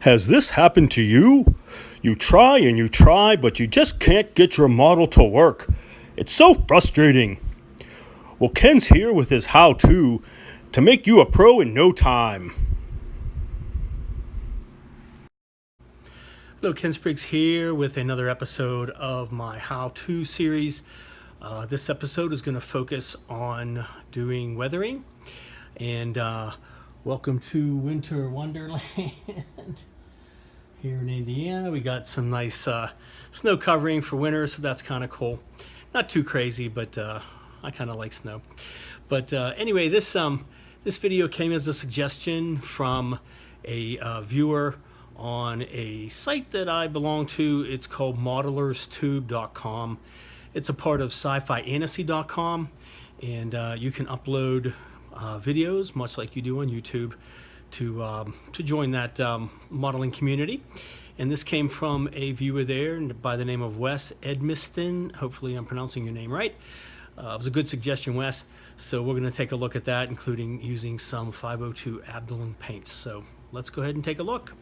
Has this happened to you? You try and you try, but you just can't get your model to work. It's so frustrating. Well, Ken's here with his how-to to make you a pro in no time. Hello, Ken Spriggs here with another episode of my how-to series. This episode is going to focus on doing weathering, and welcome to Winter Wonderland here in Indiana. We got some nice snow covering for winter, so that's kind of cool. Not too crazy, but I kind of like snow. But anyway, this video came as a suggestion from a viewer on a site that I belong to. It's called modelerstube.com. It's a part of sci-fi-fantasy.com, and you can upload videos, much like you do on YouTube, to join that modeling community. And this came from a viewer there by the name of Wes Edmiston. Hopefully I'm pronouncing your name right. It was a good suggestion, Wes. So we're going to take a look at that, including using some 502 Abdelin paints. So let's go ahead and take a look.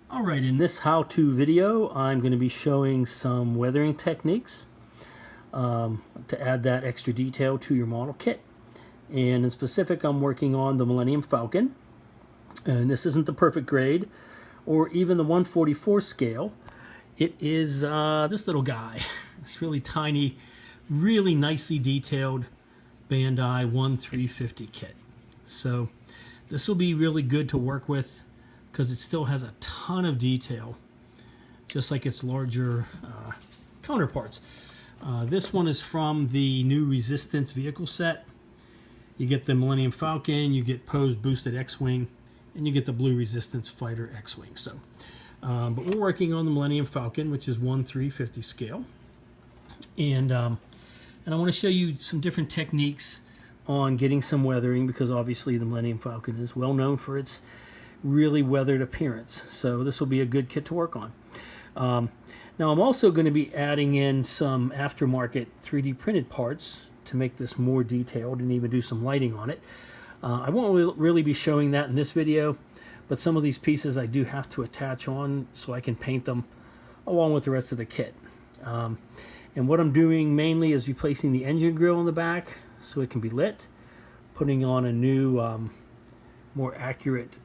All right, in this how-to video, I'm going to be showing some weathering techniques to add that extra detail to your model kit. And in specific, I'm working on the Millennium Falcon. And this isn't the perfect grade or even the 1/44 scale. It is this little guy. This really tiny, really nicely detailed Bandai 1/350 kit. So this will be really good to work with because it still has a ton of detail, just like its larger counterparts. This one is from the new Resistance vehicle set. You get the Millennium Falcon, you get Poe's boosted X-Wing, and you get the Blue Resistance Fighter X-Wing. So, but we're working on the Millennium Falcon, which is 1/350 scale. And I want to show you some different techniques on getting some weathering, because obviously the Millennium Falcon is well known for its really weathered appearance. So this will be a good kit to work on. Now I'm also going to be adding in some aftermarket 3D printed parts to make this more detailed and even do some lighting on it. I won't really be showing that in this video, but some of these pieces I do have to attach on so I can paint them along with the rest of the kit. And what I'm doing mainly is replacing the engine grill in the back so it can be lit, putting on a new more accurate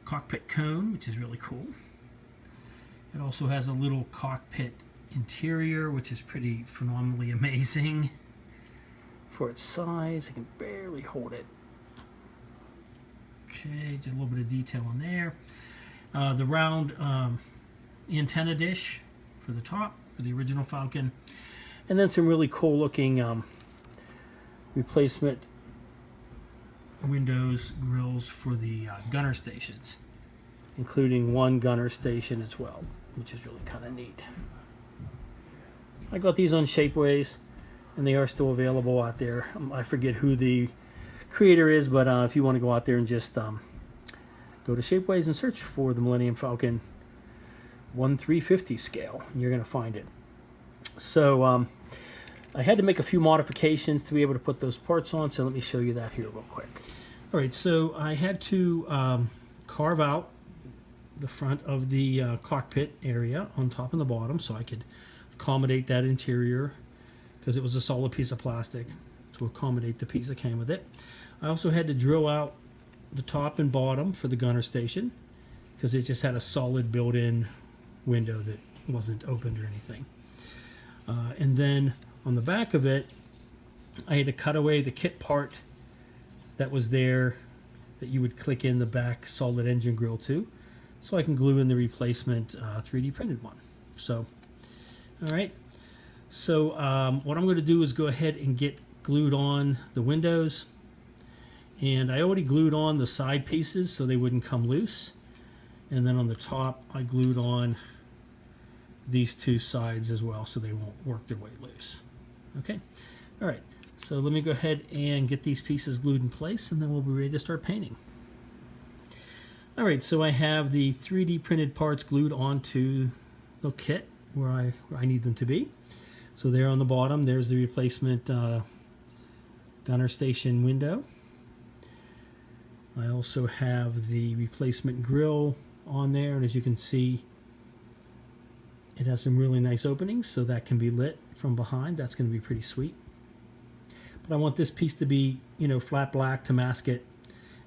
cockpit cone, which is really cool. It also has a little cockpit interior, which is pretty phenomenally amazing for its size. I can barely hold it. Okay, just a little bit of detail on there. The round antenna dish for the top for the original Falcon, and then some really cool looking replacement windows grills for the gunner stations, including one gunner station as well, which is really kind of neat. I got these on Shapeways, and they are still available out there. I forget who the creator is, but if you want to go out there and just go to Shapeways and search for the Millennium Falcon 1/350 scale, you're going to find it. So I had to make a few modifications to be able to put those parts on, so let me show you that here real quick. All right, so I had to carve out the front of the cockpit area on top and the bottom so I could accommodate that interior, because it was a solid piece of plastic to accommodate the piece that came with it. I also had to drill out the top and bottom for the gunner station because it just had a solid built-in window that wasn't opened or anything. And then on the back of it, I had to cut away the kit part that was there that you would click in the back solid engine grill to, so I can glue in the replacement 3D printed one. So, all right. So what I'm going to do is go ahead and get glued on the windows. And I already glued on the side pieces so they wouldn't come loose. And then on the top, I glued on these two sides as well so they won't work their way loose. Okay. All right. So let me go ahead and get these pieces glued in place, and then we'll be ready to start painting. All right. So I have the 3D printed parts glued onto the kit where I need them to be. So there on the bottom, there's the replacement gunner station window. I also have the replacement grill on there, and as you can see, it has some really nice openings, so that can be lit from behind. That's going to be pretty sweet. But I want this piece to be, you know, flat black to mask it,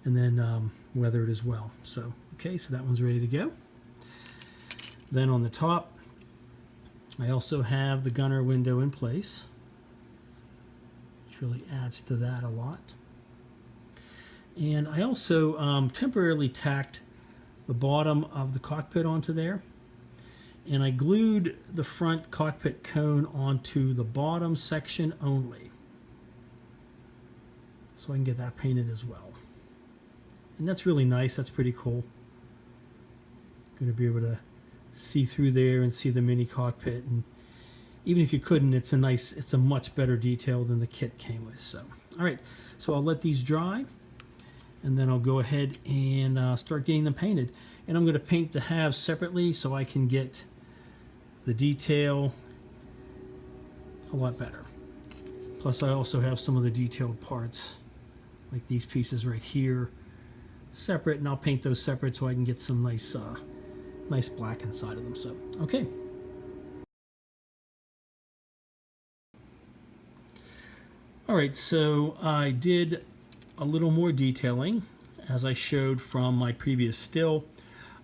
and then weather it as well. So, okay, so that one's ready to go. Then on the top, I also have the gunner window in place, which really adds to that a lot. And I also temporarily tacked the bottom of the cockpit onto there, and I glued the front cockpit cone onto the bottom section only, so I can get that painted as well. And that's really nice. That's pretty cool. Going to be able to see through there and see the mini cockpit, and even if you couldn't, it's a much better detail than the kit came with. So, all right, so I'll let these dry, and then I'll go ahead and start getting them painted. And I'm going to paint the halves separately so I can get the detail a lot better. Plus, I also have some of the detailed parts, like these pieces right here, separate, and I'll paint those separate so I can get some nice black inside of them. So, okay. All right, so I did a little more detailing, as I showed from my previous still.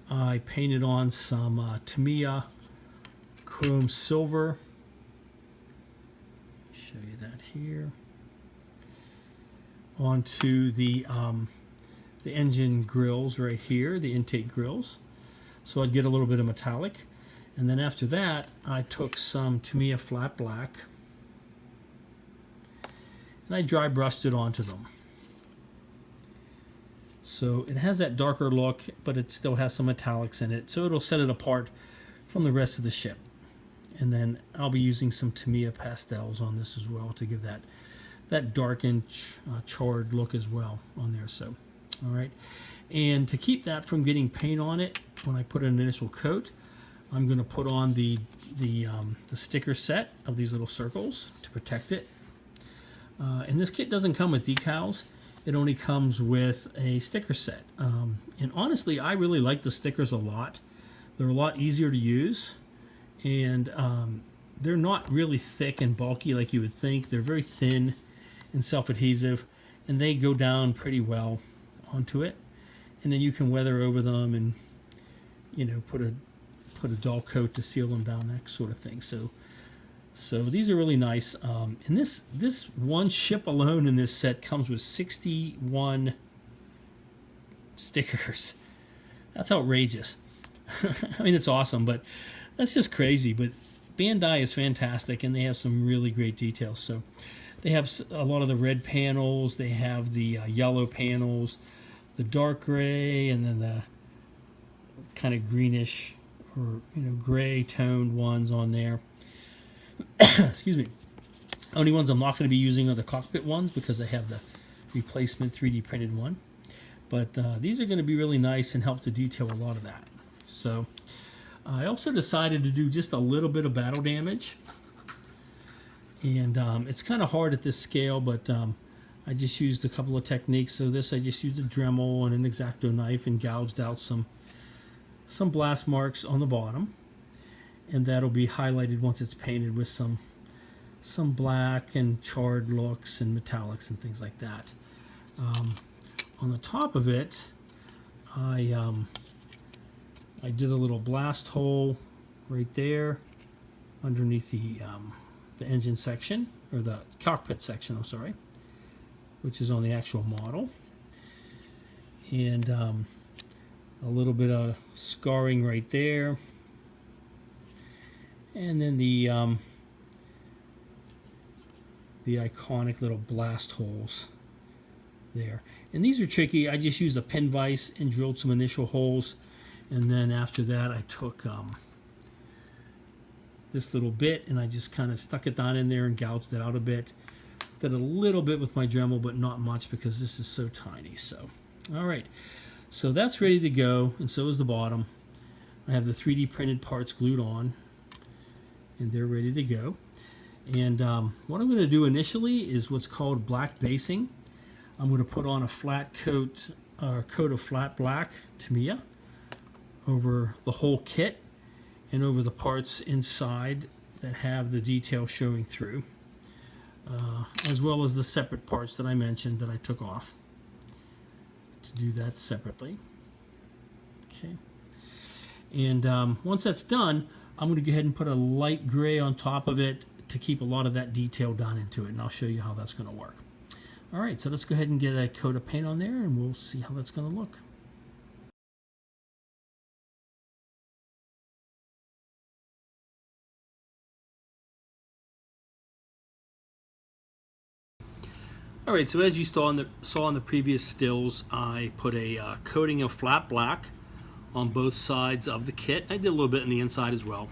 I painted on some Tamiya chrome silver. Show you that here. Onto the engine grills right here, the intake grills. So I'd get a little bit of metallic. And then after that, I took some Tamiya flat black and I dry brushed it onto them. So it has that darker look, but it still has some metallics in it, so it'll set it apart from the rest of the ship. And then I'll be using some Tamiya pastels on this as well to give that darkened, charred look as well on there. So, all right. And to keep that from getting paint on it when I put an initial coat, I'm going to put on the sticker set of these little circles to protect it. And this kit doesn't come with decals. It only comes with a sticker set. And honestly, I really like the stickers a lot. They're a lot easier to use, and they're not really thick and bulky like you would think. They're very thin and self-adhesive, and they go down pretty well onto it. And then you can weather over them and, you know, put a dull coat to seal them down, that sort of thing. So these are really nice. And this one ship alone in this set comes with 61 stickers. That's outrageous. I mean, it's awesome, but that's just crazy. But Bandai is fantastic, and they have some really great details. So they have a lot of the red panels. They have the yellow panels, the dark gray, and then the kind of greenish or, you know, gray toned ones on there. Excuse me. Only ones I'm not going to be using are the cockpit ones because I have the replacement 3D printed one. But these are going to be really nice and help to detail a lot of that. So I also decided to do just a little bit of battle damage. And it's kind of hard at this scale, but I just used a couple of techniques. So this, I just used a Dremel and an X-Acto knife and gouged out some blast marks on the bottom. And that'll be highlighted once it's painted with some black and charred looks and metallics and things like that. On the top of it, I did a little blast hole right there underneath the engine section, or the cockpit section, I'm sorry, which is on the actual model. And a little bit of scarring right there. And then the iconic little blast holes there. And these are tricky. I just used a pin vise and drilled some initial holes. And then after that, I took this little bit and I just kind of stuck it down in there and gouged it out a bit. Did a little bit with my Dremel, but not much because this is so tiny. So, all right. So that's ready to go, and so is the bottom. I have the 3D printed parts glued on, and they're ready to go. And what I'm going to do initially is what's called black basing. I'm going to put on a flat coat a coat of flat black Tamiya over the whole kit and over the parts inside that have the detail showing through, as well as the separate parts that I mentioned that I took off to do that separately. Okay, and once that's done, I'm going to go ahead and put a light gray on top of it to keep a lot of that detail down into it, and I'll show you how that's going to work. All right, so let's go ahead and get a coat of paint on there, and we'll see how that's going to look. All right, so as you saw in the previous stills, I put a coating of flat black on both sides of the kit. I did a little bit on the inside as well,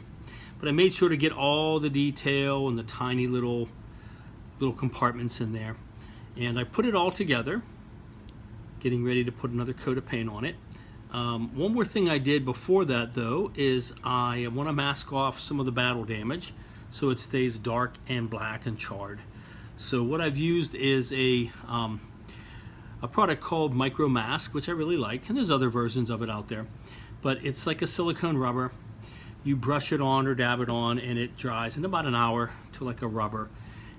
but I made sure to get all the detail and the tiny little compartments in there. And I put it all together, getting ready to put another coat of paint on it. One more thing I did before that, though, is I want to mask off some of the battle damage so it stays dark and black and charred. So what I've used is a product called Micro Mask, which I really like, and there's other versions of it out there. But it's like a silicone rubber. You brush it on or dab it on, and it dries in about an hour to like a rubber.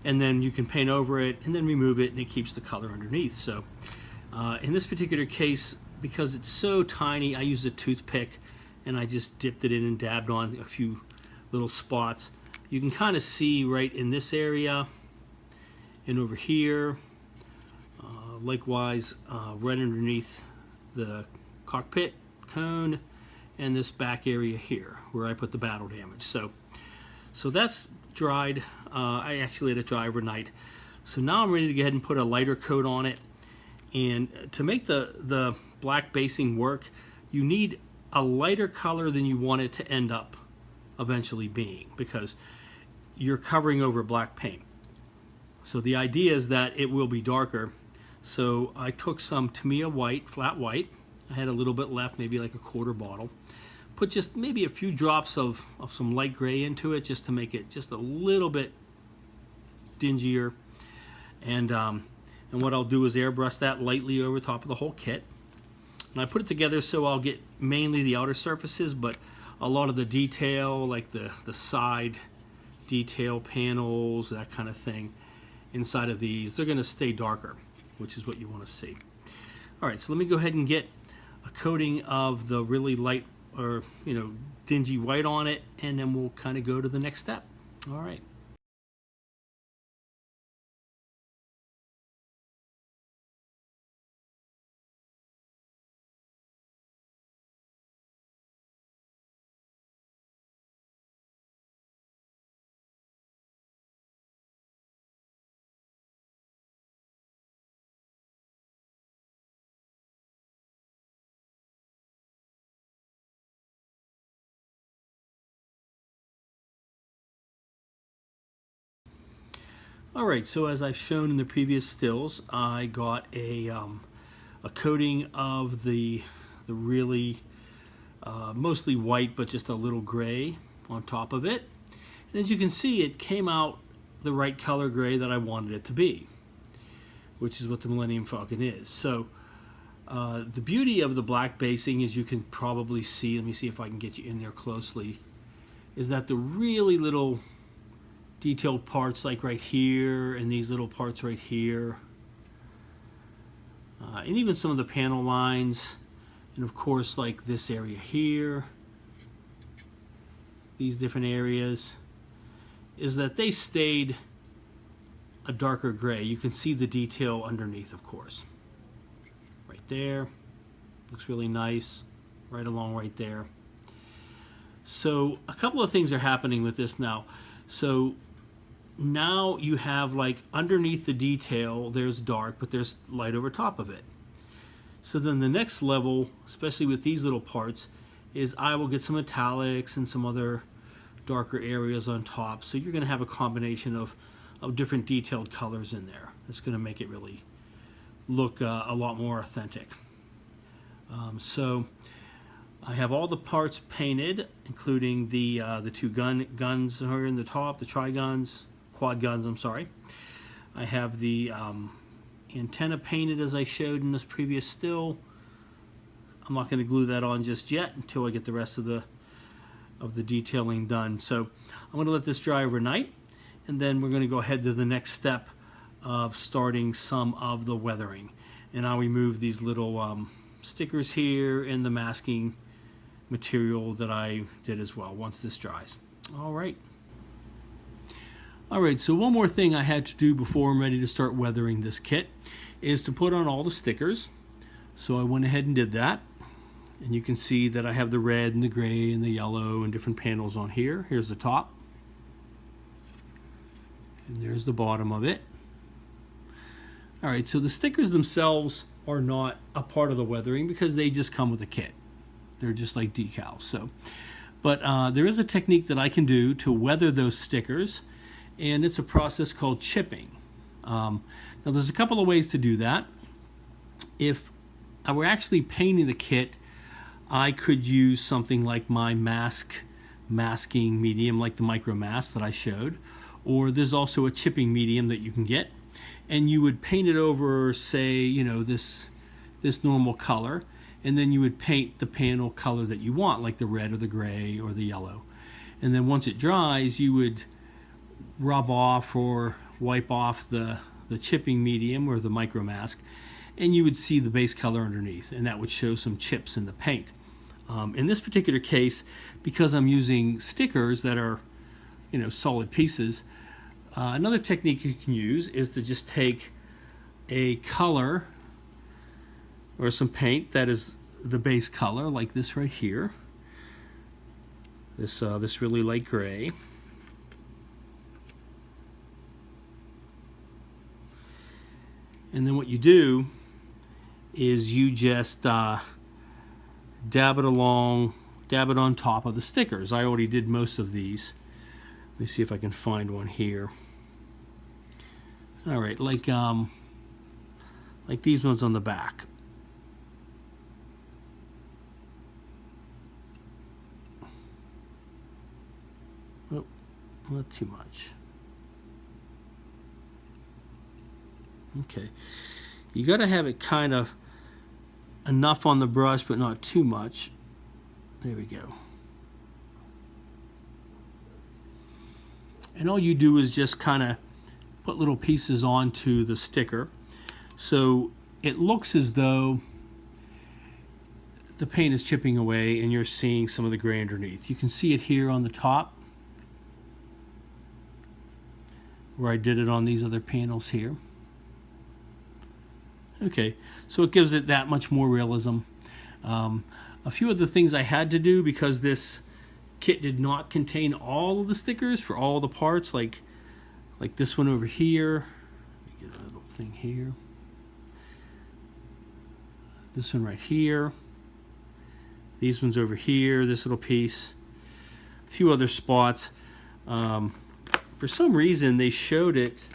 And then you can paint over it and then remove it, and it keeps the color underneath. So in this particular case, because it's so tiny, I used a toothpick and I just dipped it in and dabbed on a few little spots. You can kind of see right in this area and over here, likewise right underneath the cockpit cone and this back area here where I put the battle damage. So that's dried. I actually let it dry overnight. So now I'm ready to go ahead and put a lighter coat on it. And to make the black basing work, you need a lighter color than you want it to end up eventually being, because you're covering over black paint. So the idea is that it will be darker. So I took some Tamiya white, flat white. I had a little bit left, maybe like a quarter bottle. Put just maybe a few drops of some light gray into it just to make it just a little bit dingier. And what I'll do is airbrush that lightly over top of the whole kit. And I put it together so I'll get mainly the outer surfaces, but a lot of the detail, like the side detail panels, that kind of thing, inside of these, they're going to stay darker, which is what you want to see. All right, so let me go ahead and get a coating of the really light or dingy white on it, and then we'll kind of go to the next step. All right. All right, so as I've shown in the previous stills, I got a coating of the really mostly white, but just a little gray on top of it. And as you can see, it came out the right color gray that I wanted it to be, which is what the Millennium Falcon is. So the beauty of the black basing, as you can probably see, let me see if I can get you in there closely, is that the really little detailed parts like right here and these little parts right here, and even some of the panel lines, and of course like this area here, these different areas, is that they stayed a darker gray. You can see the detail underneath, of course. Right there, looks really nice, right along right there. So a couple of things are happening with this now. So now you have, like, underneath the detail there's dark, but there's light over top of it. So then the next level, especially with these little parts, is I will get some metallics and some other darker areas on top. So you're going to have a combination of different detailed colors in there. It's going to make it really look a lot more authentic. So I have all the parts painted, including the two guns are in the top, the quad guns, I'm sorry. I have the antenna painted as I showed in this previous still. I'm not going to glue that on just yet until I get the rest of the detailing done. So I'm going to let this dry overnight, and then we're going to go ahead to the next step of starting some of the weathering. And I'll remove these little stickers here and the masking material that I did as well once this dries. All right, so one more thing I had to do before I'm ready to start weathering this kit is to put on all the stickers. So I went ahead and did that. And you can see that I have the red and the gray and the yellow and different panels on here. Here's the top. And there's the bottom of it. All right, so the stickers themselves are not a part of the weathering because they just come with a kit. They're just like decals. So, but there is a technique that I can do to weather those stickers, and it's a process called chipping. Now there's a couple of ways to do that. If I were actually painting the kit, I could use something like my masking medium, like the micro mask that I showed, or there's also a chipping medium that you can get, and you would paint it over, say, you know, this normal color, and then you would paint the panel color that you want, like the red or the gray or the yellow. And then once it dries, you would rub off or wipe off the chipping medium or the micro mask, and you would see the base color underneath, and that would show some chips in the paint. In this particular case, because I'm using stickers that are, you know, solid pieces, another technique you can use is to just take a color or some paint that is the base color, like this right here, this really light gray. And then what you do is you just dab it on top of the stickers. I already did most of these. Let me see if I can find one here. All right, like these ones on the back. Oh, not too much. Okay, you got to have it kind of enough on the brush, but not too much. There we go. And all you do is just kind of put little pieces onto the sticker, so it looks as though the paint is chipping away and you're seeing some of the gray underneath. You can see it here on the top where I did it on these other panels here. Okay, so it gives it that much more realism. A few of the things I had to do because this kit did not contain all of the stickers for all the parts, like this one over here. Let me get a little thing here. This one right here. These ones over here, this little piece. A few other spots. For some reason, they showed it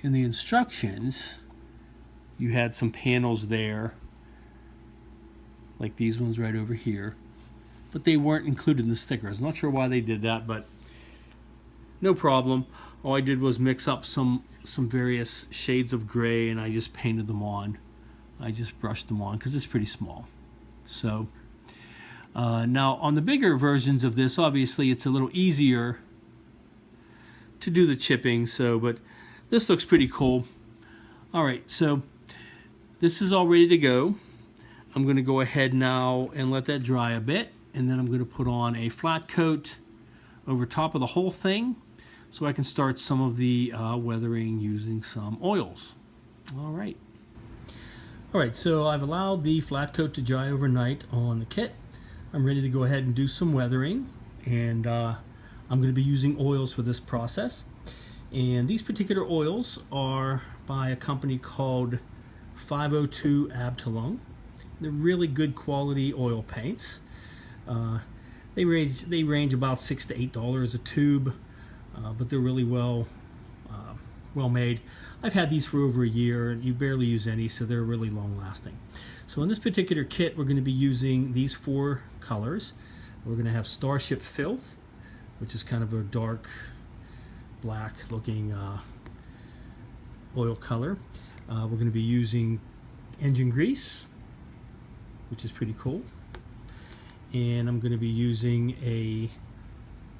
in the instructions. You had some panels there, like these ones right over here, but they weren't included in the stickers. I'm not sure why they did that, but no problem. All I did was mix up some various shades of gray, and I just painted them on. I just brushed them on because it's pretty small. So now on the bigger versions of this, obviously it's a little easier to do the chipping. But this looks pretty cool. All right, so this is all ready to go. I'm going to go ahead now and let that dry a bit, and then I'm going to put on a flat coat over top of the whole thing so I can start some of the weathering using some oils. All right, so I've allowed the flat coat to dry overnight on the kit. I'm ready to go ahead and do some weathering, and I'm going to be using oils for this process. And these particular oils are by a company called 502 Abtalone. They're really good quality oil paints. They range about $6 to $8 a tube, but they're really well made. I've had these for over a year, and you barely use any, so they're really long lasting. So in this particular kit, we're going to be using these 4 colors. We're going to have Starship Filth, which is kind of a dark black looking oil color. We're going to be using engine grease, which is pretty cool. And I'm going to be using a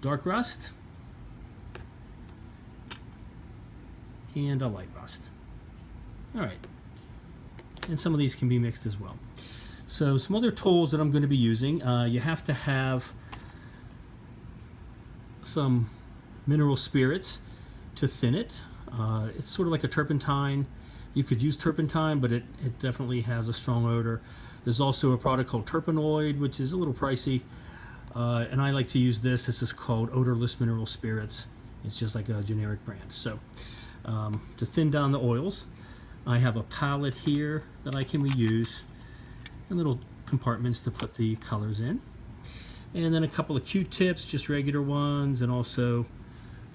dark rust and a light rust. All right, and some of these can be mixed as well. So some other tools that I'm going to be using, you have to have some mineral spirits to thin it. It's sort of like a turpentine. You could use turpentine, but it definitely has a strong odor. There's also a product called Terpenoid, which is a little pricey, and I like to use this. This is called odorless mineral spirits. It's just like a generic brand. So to thin down the oils, I have a palette here that I can reuse, and little compartments to put the colors in, and then a couple of Q-tips, just regular ones, and also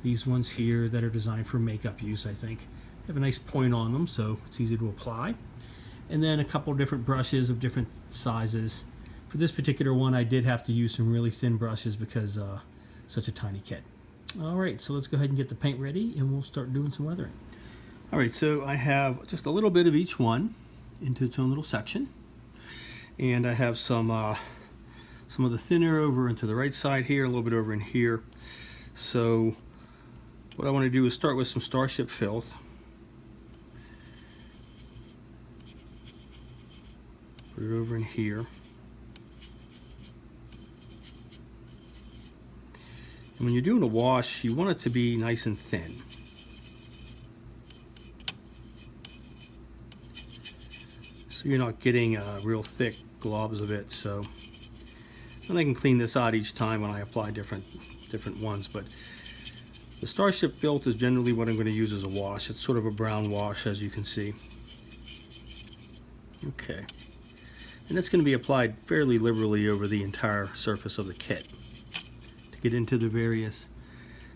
these ones here that are designed for makeup use. I think they have a nice point on them, so it's easy to apply. And then a couple different brushes of different sizes. For this particular one, I did have to use some really thin brushes because such a tiny kit. All right, so let's go ahead and get the paint ready, and we'll start doing some weathering. All right, so I have just a little bit of each one into its own little section, and I have some of the thinner over into the right side here, a little bit over in here. So what I want to do is start with some Starship Filth. Put it over in here. And when you're doing a wash, you want it to be nice and thin. So you're not getting real thick globs of it. So, and I can clean this out each time when I apply different ones. But the Starship Filth is generally what I'm going to use as a wash. It's sort of a brown wash, as you can see. Okay. And that's going to be applied fairly liberally over the entire surface of the kit to get into the various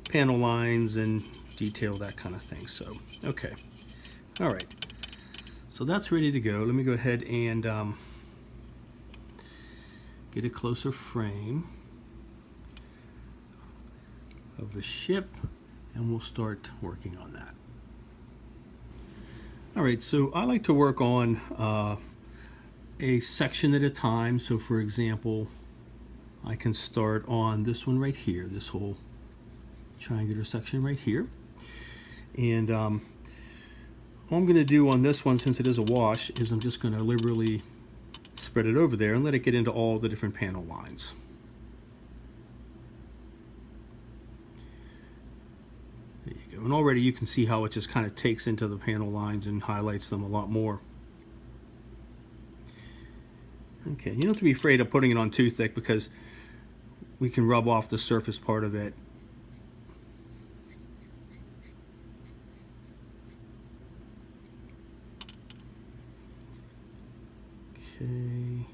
panel lines and detail, that kind of thing. So, okay. All right. So that's ready to go. Let me go ahead and get a closer frame of the ship, and we'll start working on that. All right, so I like to work on a section at a time. So for example, I can start on this one right here, this whole triangular section right here. And all I'm going to do on this one, since it is a wash, is I'm just going to liberally spread it over there and let it get into all the different panel lines. There you go. And already you can see how it just kind of takes into the panel lines and highlights them a lot more. Okay, you don't have to be afraid of putting it on too thick because we can rub off the surface part of it. Okay.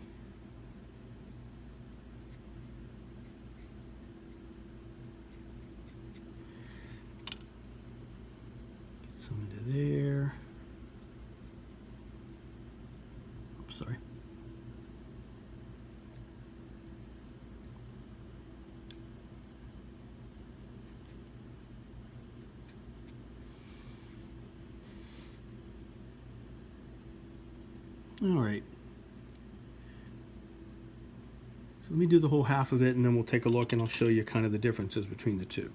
Get some into there. Oops, sorry. All right. So let me do the whole half of it, and then we'll take a look and I'll show you kind of the differences between the two.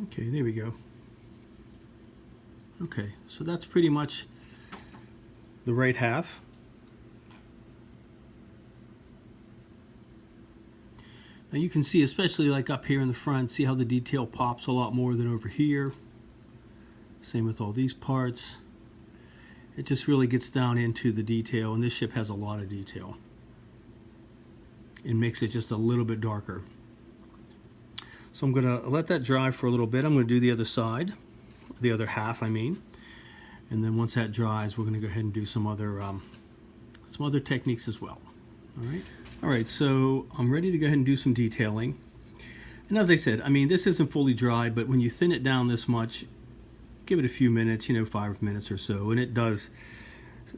Okay, there we go. Okay, so that's pretty much the right half. Now you can see, especially like up here in the front, see how the detail pops a lot more than over here. Same with all these parts. It just really gets down into the detail, and this ship has a lot of detail. It makes it just a little bit darker. So I'm going to let that dry for a little bit. I'm going to do the other side, the other half I mean. And then once that dries, we're going to go ahead and do some other techniques as well. All right, so I'm ready to go ahead and do some detailing. And as I said, I mean, this isn't fully dry, but when you thin it down this much, give it a few minutes, 5 minutes or so, and it does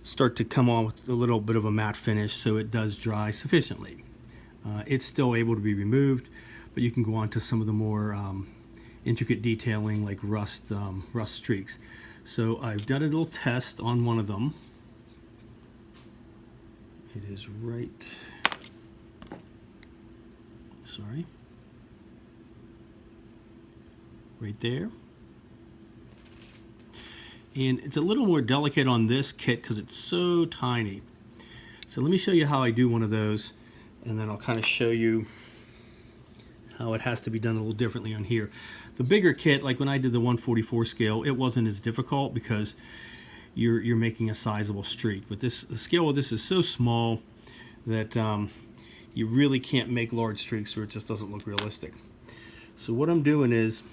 start to come on with a little bit of a matte finish, so it does dry sufficiently. It's still able to be removed, but you can go on to some of the more intricate detailing like rust streaks. So I've done a little test on one of them. It is right there. And it's a little more delicate on this kit because it's so tiny. So let me show you how I do one of those, and then I'll kind of show you how it has to be done a little differently on here. The bigger kit, like when I did the 144 scale, it wasn't as difficult because you're making a sizable streak. But the scale of this is so small that you really can't make large streaks, or it just doesn't look realistic. So what I'm doing is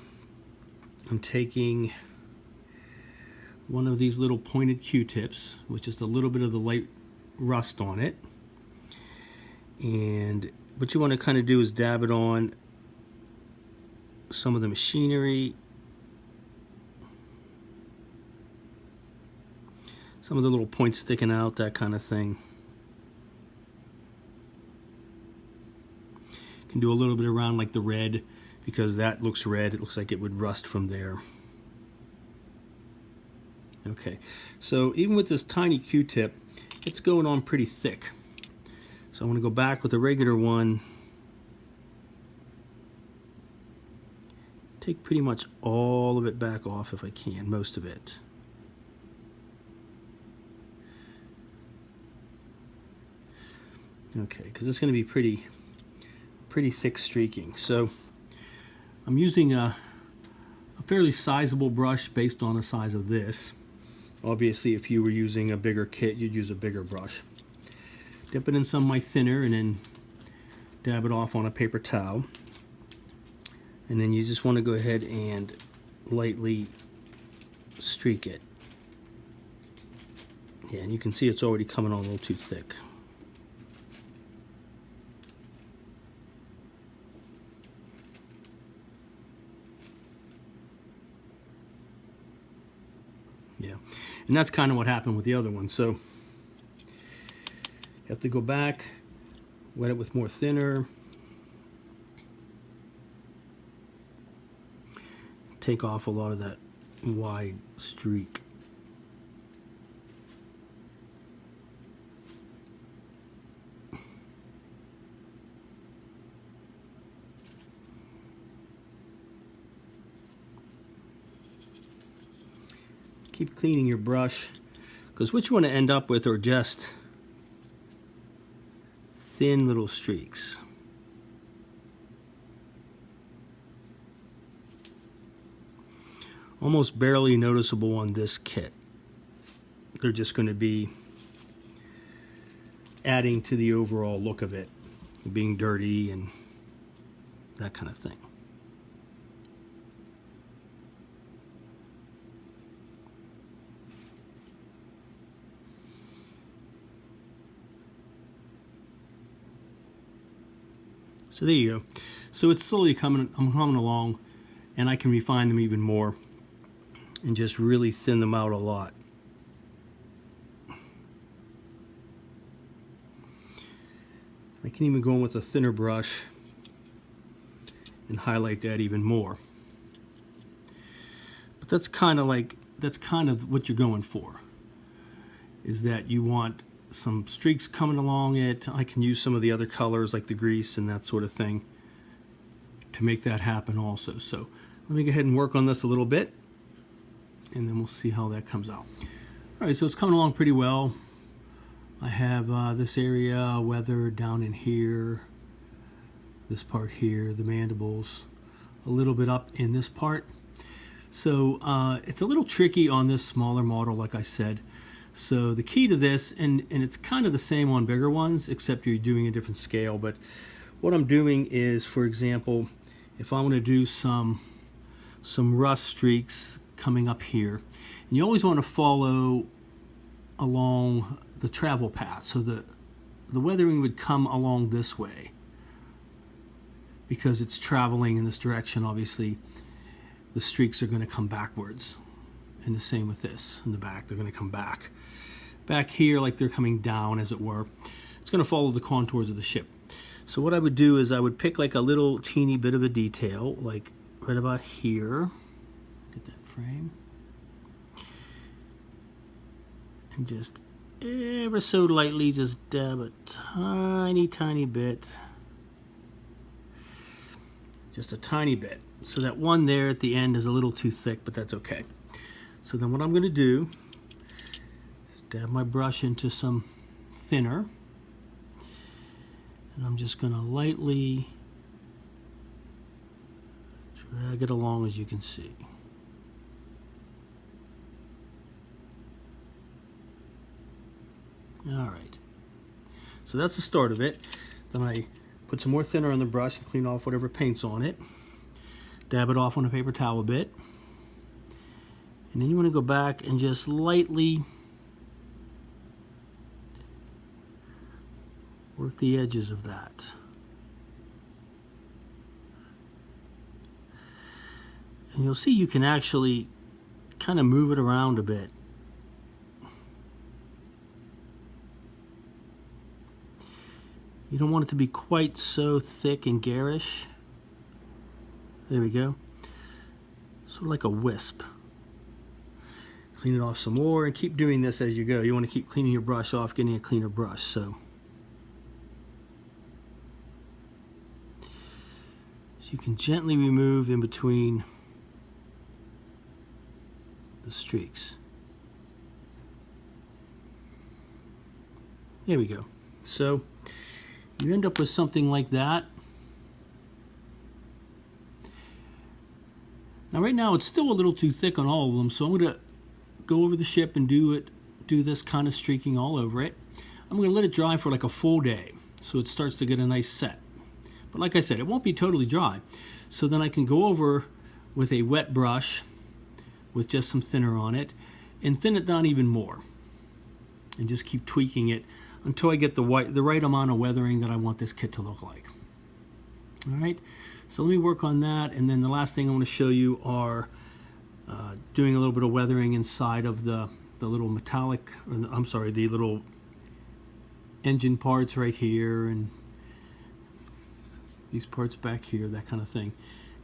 I'm taking one of these little pointed Q-tips with just a little bit of the light rust on it, and what you want to kind of do is dab it on some of the machinery, some of the little points sticking out, that kind of thing. You can do a little bit around like the red, because that looks red. It looks like it would rust from there. Okay, so even with this tiny Q-tip, it's going on pretty thick. So I'm going to go back with a regular one. Take pretty much all of it back off if I can, most of it. Okay, because it's going to be pretty thick streaking. So I'm using a fairly sizable brush based on the size of this. Obviously, if you were using a bigger kit, you'd use a bigger brush. Dip it in some of my thinner and then dab it off on a paper towel. And then you just want to go ahead and lightly streak it. Yeah, and you can see it's already coming on a little too thick. Yeah, and that's kind of what happened with the other one. So you have to go back, wet it with more thinner, take off a lot of that wide streak. Keep cleaning your brush, because what you want to end up with are just thin little streaks. Almost barely noticeable on this kit. They're just going to be adding to the overall look of it, being dirty and that kind of thing. So there you go. So it's slowly coming along, and I can refine them even more and just really thin them out a lot. I can even go in with a thinner brush and highlight that even more. But that's kind of what you're going for, is that you want some streaks coming along it. I can use some of the other colors like the grease and that sort of thing to make that happen also. So let me go ahead and work on this a little bit, and then we'll see how that comes out. All right, so it's coming along pretty well. I have this area weathered down in here. this part here, the mandibles, a little bit up in this part. So it's a little tricky on this smaller model, like I said. So the key to this, and it's kind of the same on bigger ones, except you're doing a different scale, but what I'm doing is, for example, if I want to do some rust streaks coming up here, and you always want to follow along the travel path, so the weathering would come along this way because it's traveling in this direction. Obviously the streaks are going to come backwards, and the same with this in the back, they're going to come back here like they're coming down, as it were. It's going to follow the contours of the ship. So what I would do is I would pick like a little teeny bit of a detail, like right about here, get that frame, and just ever so lightly just dab a tiny bit, just a tiny bit, so that one there at the end is a little too thick, but that's okay. So then what I'm going to do is dab my brush into some thinner, and I'm just going to lightly drag it along, as you can see. Alright, so that's the start of it. Then I put some more thinner on the brush and clean off whatever paint's on it. Dab it off on a paper towel a bit. And then you want to go back and just lightly work the edges of that. And you'll see you can actually kind of move it around a bit. You don't want it to be quite so thick and garish. There we go. Sort of like a wisp. Clean it off some more and keep doing this as you go. You want to keep cleaning your brush off, getting a cleaner brush. So you can gently remove in between the streaks. There we go. So you end up with something like that. Now right now it's still a little too thick on all of them, so I'm going to go over the ship and do this kind of streaking all over it. I'm going to let it dry for like a full day so it starts to get a nice set. But like I said, it won't be totally dry. So then I can go over with a wet brush with just some thinner on it and thin it down even more and just keep tweaking it until I get the right amount of weathering that I want this kit to look like. All right, so let me work on that, and then the last thing I want to show you are doing a little bit of weathering inside of the little metallic, or I'm sorry, the little engine parts right here, and these parts back here, that kind of thing,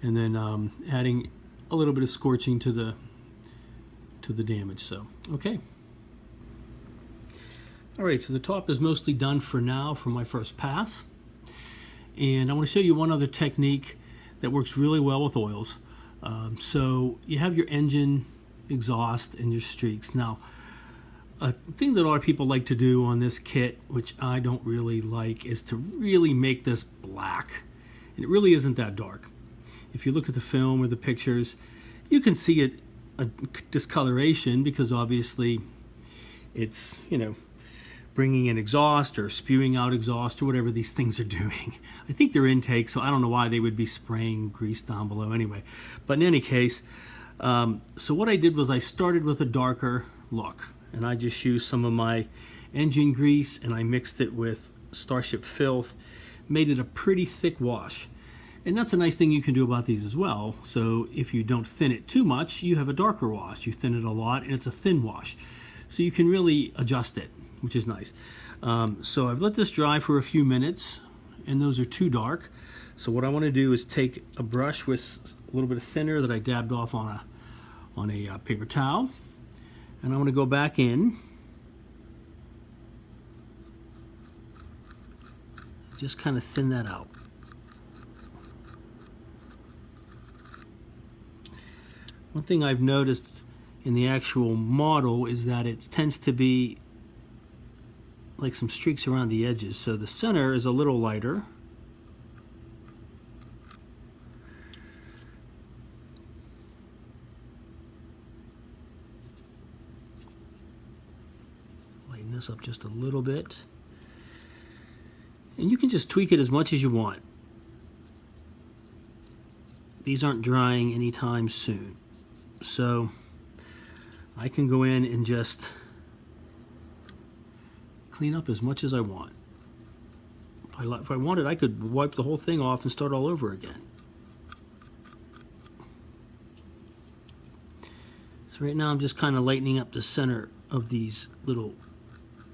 and then adding a little bit of scorching to the damage. So okay. Alright, so the top is mostly done for now for my first pass. And I want to show you one other technique that works really well with oils. So you have your engine exhaust and your streaks. Now, a thing that a lot of people like to do on this kit, which I don't really like, is to really make this black. And it really isn't that dark. If you look at the film or the pictures, you can see a discoloration because obviously it's, you know, bringing in exhaust or spewing out exhaust or whatever these things are doing. I think they're intake, so I don't know why they would be spraying grease down below anyway. But in any case, so what I did was I started with a darker look, and I just used some of my engine grease and I mixed it with Starship Filth, made it a pretty thick wash. And that's a nice thing you can do about these as well. So if you don't thin it too much, you have a darker wash. You thin it a lot and it's a thin wash. So you can really adjust it, which is nice. So I've let this dry for a few minutes, and those are too dark. So what I want to do is take a brush with a little bit of thinner that I dabbed off on a paper towel, and I want to go back in, just kind of thin that out. One thing I've noticed in the actual model is that it tends to be like some streaks around the edges. So the center is a little lighter, this up just a little bit. And you can just tweak it as much as you want. These aren't drying anytime soon. So I can go in and just clean up as much as I want. If I wanted, I could wipe the whole thing off and start all over again. So right now I'm just kind of lightening up the center of these little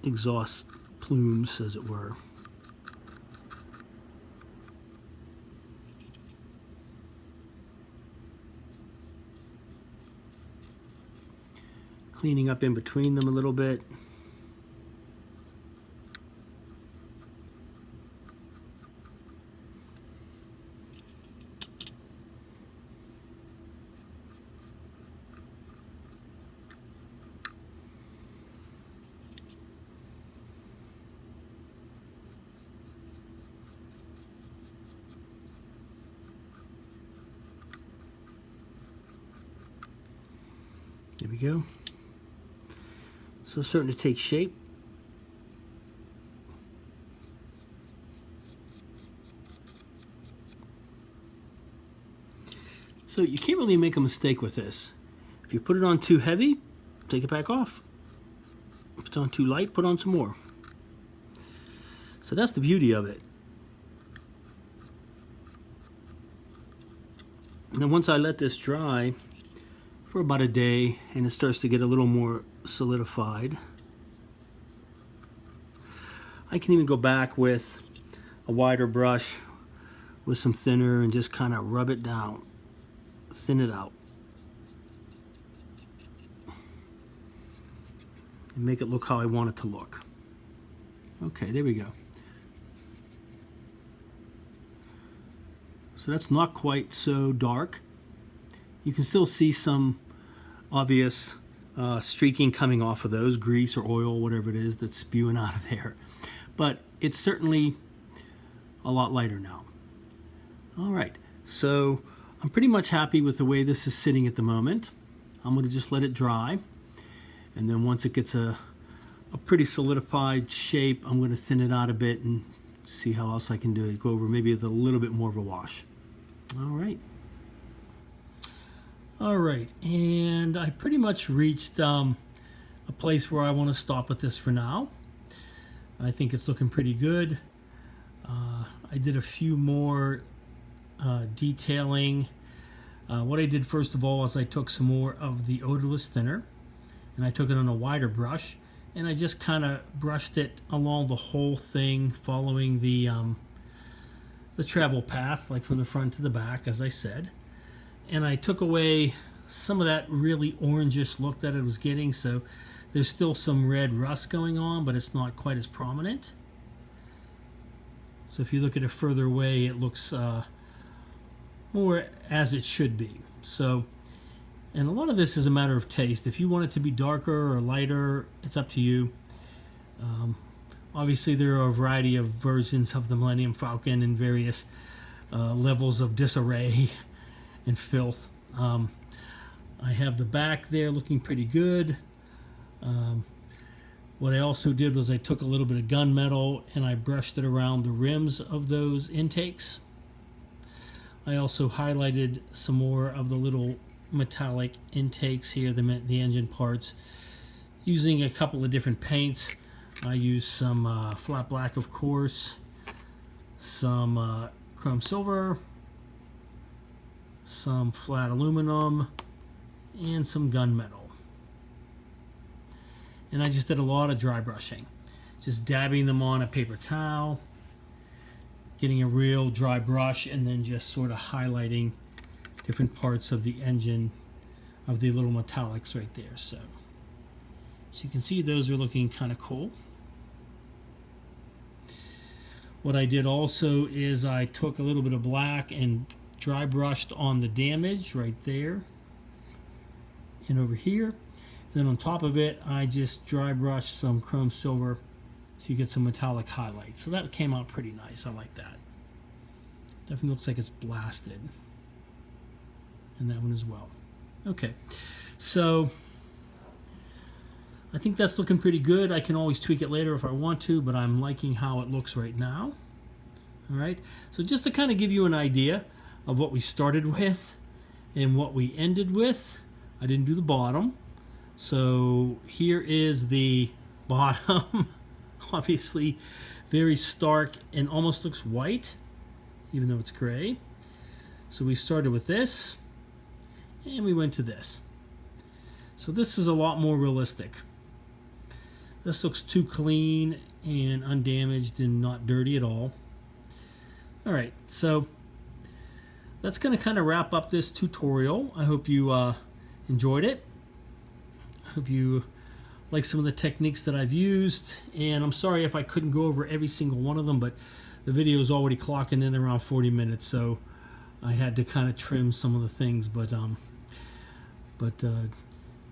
exhaust plumes, as it were. Cleaning up in between them a little bit. There we go. So it's starting to take shape. So you can't really make a mistake with this. If you put it on too heavy, take it back off. If it's on too light, put on some more. So that's the beauty of it. And then once I let this dry for about a day and it starts to get a little more solidified, I can even go back with a wider brush with some thinner and just kind of rub it down, thin it out, and make it look how I want it to look. Okay, there we go. So that's not quite so dark. You can still see some obvious streaking coming off of those, grease or oil, whatever it is that's spewing out of there. But it's certainly a lot lighter now. All right, so I'm pretty much happy with the way this is sitting at the moment. I'm going to just let it dry. And then once it gets a pretty solidified shape, I'm going to thin it out a bit and see how else I can do it. Go over maybe with a little bit more of a wash. All right. All right, and I pretty much reached a place where I want to stop with this for now. I think it's looking pretty good. I did a few more detailing. What I did first of all is I took some more of the odorless thinner and I took it on a wider brush and I just kind of brushed it along the whole thing, following the travel path, like from the front to the back, as I said. And I took away some of that really orangish look that it was getting, so there's still some red rust going on, but it's not quite as prominent. So if you look at it further away, it looks more as it should be. So, and a lot of this is a matter of taste. If you want it to be darker or lighter, it's up to you. Obviously, there are a variety of versions of the Millennium Falcon in various levels of disarray and filth. I have the back there looking pretty good. What I also did was I took a little bit of gunmetal and I brushed it around the rims of those intakes. I also highlighted some more of the little metallic intakes here, the engine parts, using a couple of different paints. I used some flat black, of course, some chrome silver, some flat aluminum, and some gunmetal. And I just did a lot of dry brushing, just dabbing them on a paper towel, getting a real dry brush, and then just sort of highlighting different parts of the engine, of the little metallics right there. So you can see those are looking kind of cool. What I did also is I took a little bit of black and dry brushed on the damage right there and over here. And then on top of it, I just dry brushed some chrome silver so you get some metallic highlights. So that came out pretty nice. I like that. Definitely looks like it's blasted. And that one as well. Okay, so I think that's looking pretty good. I can always tweak it later if I want to, but I'm liking how it looks right now. All right, so just to kind of give you an idea of what we started with and what we ended with, I didn't do the bottom. So here is the bottom. Obviously very stark and almost looks white, even though it's gray. So we started with this, and we went to this. So this is a lot more realistic. This looks too clean and undamaged and not dirty at all. All right, so that's going to kind of wrap up this tutorial. I hope you enjoyed it. I hope you like some of the techniques that I've used, and I'm sorry if I couldn't go over every single one of them, but the video is already clocking in around 40 minutes, so I had to kind of trim some of the things, but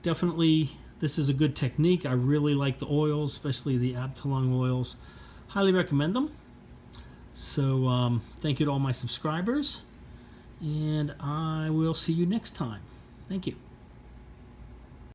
definitely this is a good technique. I really like the oils, especially the Abtalung oils. Highly recommend them. So thank you to all my subscribers, and I will see you next time. Thank you.